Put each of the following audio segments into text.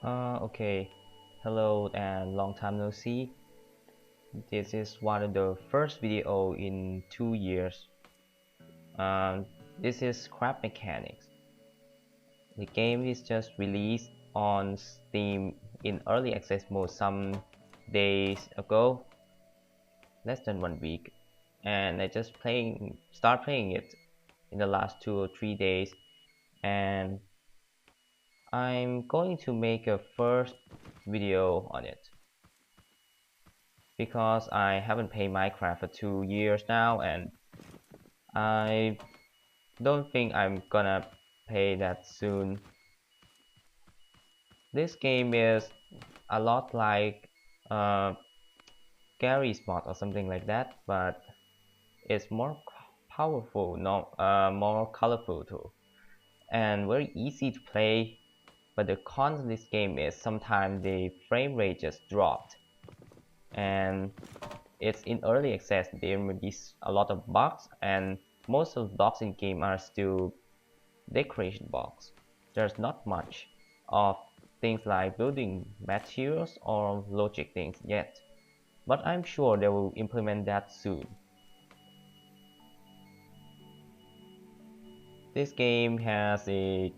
Okay. Hello and long time no see. This is one of the first video in 2 years. Um, this is Crab Mechanics. The game is just released on Steam in early access mode some days ago, less than 1 week, and I just start playing it in the last 2 or 3 days, and I'm going to make a first video on it. Because I haven't played Minecraft for 2 years now, and I don't think I'm gonna play that soon. This game is a lot like Gary's mod or something like that, but it's more powerful, more colorful too, and very easy to play. But the con of this game is sometimes the frame rate just dropped, and it's in early access. There may be a lot of bugs, and most of the blocks in game are still decoration blocks. There's not much of things like building materials or logic things yet, but I'm sure they will implement that soon. This game has a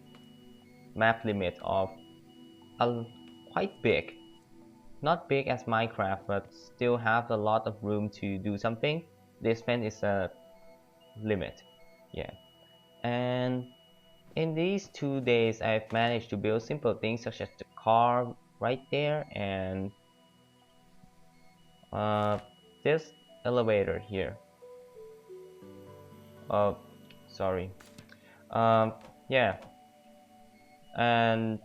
map limit of quite big. Not big as Minecraft, but still have a lot of room to do something. This pen is a limit. Yeah. And in these 2 days, I've managed to build simple things such as the car right there and uh, this elevator here. Oh, sorry. Um, yeah, and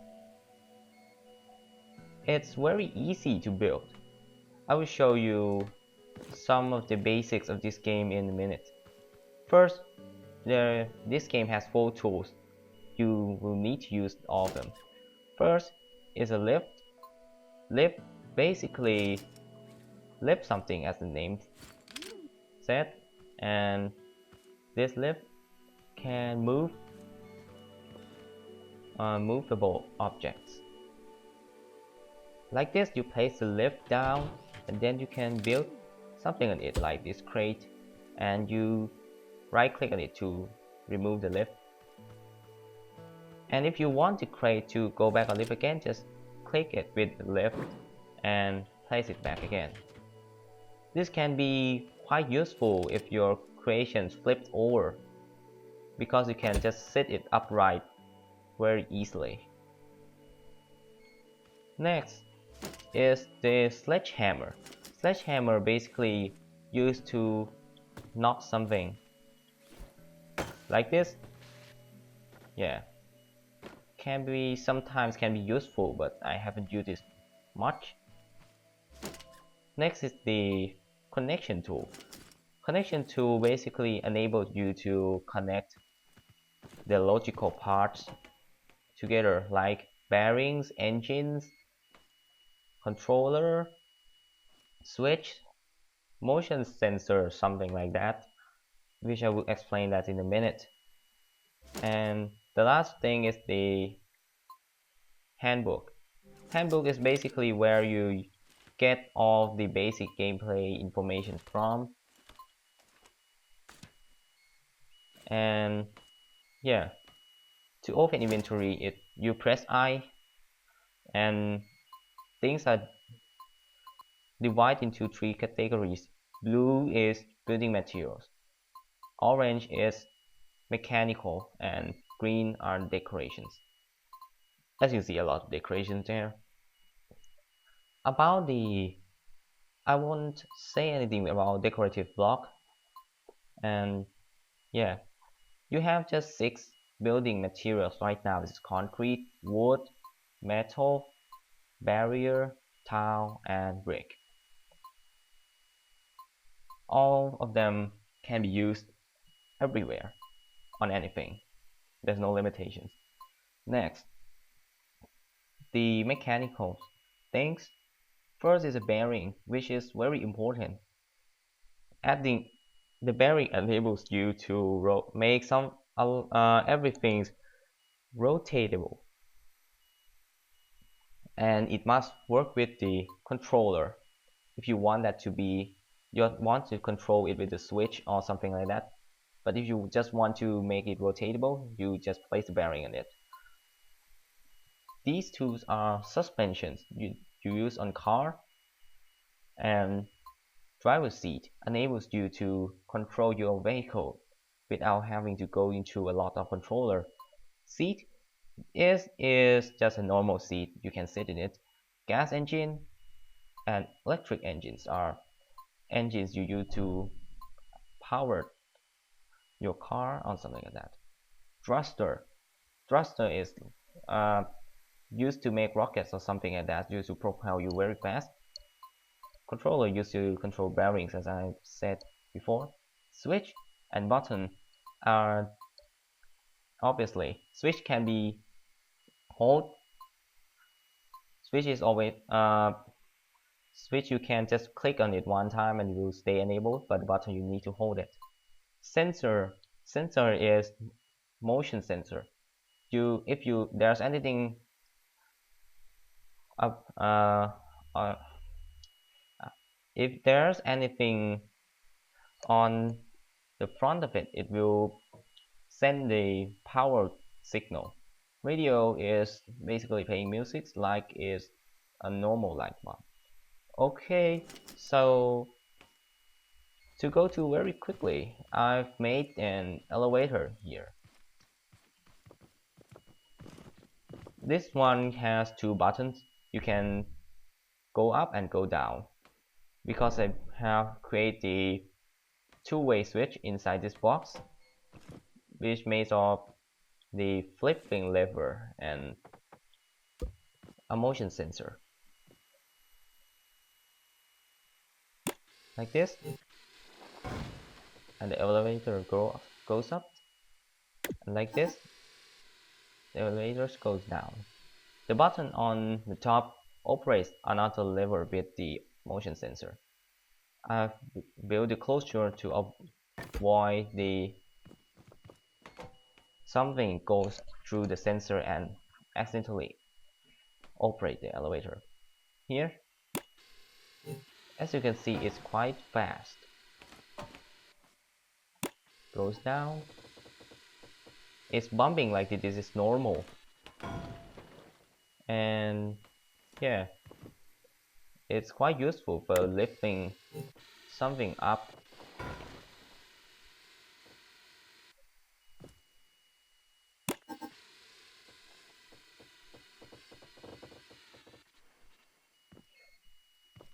it's very easy to build. I will show you some of the basics of this game in a minute. First, this game has 4 tools. You will need to use all of them. First is a lift. Lift basically lift something, as the name said, and this lift can move movable objects. Like this, you place the lift down, and then you can build something on it, like this crate, and you right click on it to remove the lift. And if you want the crate to go back on lift again, just click it with the lift and place it back again. This can be quite useful if your creations flipped over, because you can just sit it upright very easily. Next is the sledgehammer. Sledgehammer basically used to knock something like this. Yeah, sometimes can be useful, but I haven't used it much. Next is the connection tool. Connection tool basically enables you to connect the logical parts together, like bearings, engines, controller, switch, motion sensor, something like that, which I will explain that in a minute. And the last thing is the handbook. Handbook is basically where you get all the basic gameplay information from. And yeah, to open inventory, you press I, and things are divided into 3 categories. Blue is building materials, orange is mechanical, and green are decorations. As you see, a lot of decorations there. About I won't say anything about decorative block, and yeah, you have just 6 building materials right now. It's concrete, wood, metal, barrier, tile, and brick. All of them can be used everywhere on anything. There's no limitations. Next, the mechanical things. First is a bearing, which is very important. Adding the bearing enables you to make everything's rotatable. and it must work with the controller. If you want that to be, you want to control it with a switch or something like that. But if you just want to make it rotatable, you just place the bearing on it. These tools are suspensions you use on car, and driver's seat enables you to control your vehicle without having to go into a lot of controller. Seat is just a normal seat, you can sit in it. Gas engine and electric engines are engines you use to power your car or something like that. Thruster is uh, used to make rockets or something like that, used to propel you very fast. Controller used to control bearings, as I said before. Switch and button are obviously switch can be hold. Switch is always switch you can just click on it one time and it will stay enabled, but button you need to hold it. Sensor is motion sensor. If there's anything up if there's anything on the front of it, it will send the power signal. Radio is basically playing music like is a normal light bulb. Okay, so to go to very quickly, I've made an elevator here. This one has two buttons. You can go up and go down. Because I have created the two-way switch inside this box, which makes of the flipping lever and a motion sensor. Like this. And the elevator goes up. And like this, the elevator goes down. The button on the top operates another lever with the motion sensor. I've built the closure to avoid the something goes through the sensor and accidentally operate the elevator. Here, as you can see, it's quite fast. Goes down. It's bumping like this is normal. And yeah, it's quite useful for lifting something up.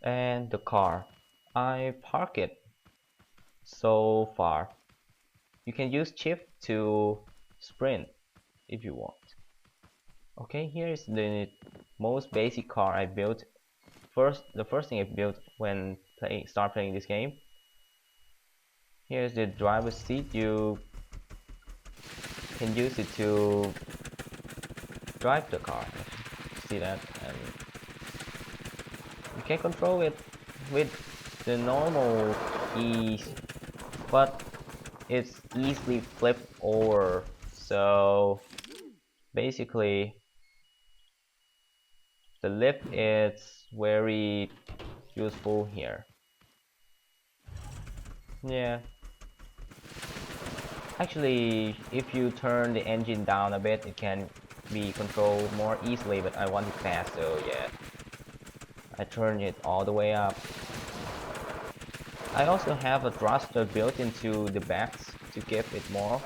And the car, I park it so far. You can use shift to sprint if you want. Okay, here is the most basic car I built. The first thing I built when start playing this game. Here's the driver's seat. You can use it to drive the car. See that? And you can control it with the normal keys, but it's easily flipped over. So basically, the lift is very useful here. Yeah. Actually, if you turn the engine down a bit, it can be controlled more easily, but I want it fast, so yeah. I turn it all the way up. I also have a thruster built into the backs to give it more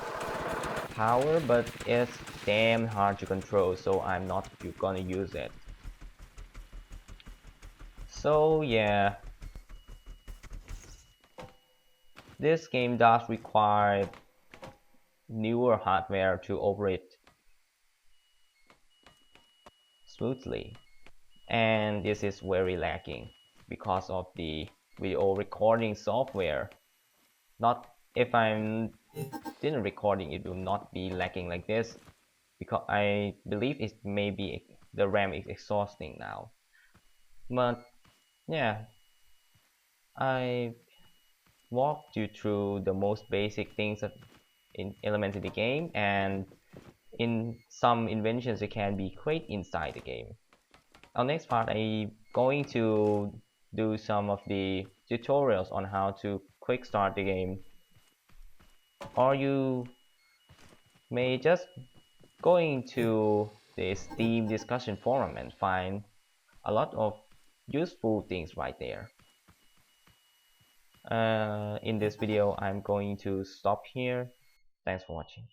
power, but it's damn hard to control, so I'm not gonna use it. So yeah. This game does require newer hardware to operate smoothly, and this is very lacking because of the video recording software. Not if I'm didn't recording, it will not be lacking like this, because I believe it may be the RAM is exhausting now. But yeah, I walked you through the most basic things in elements in the game, and in some inventions it can be created inside the game. Our next part, I'm going to do some of the tutorials on how to quick start the game, or you may just going to the Steam discussion forum and find a lot of useful things right there. In this video, I'm going to stop here. Thanks for watching.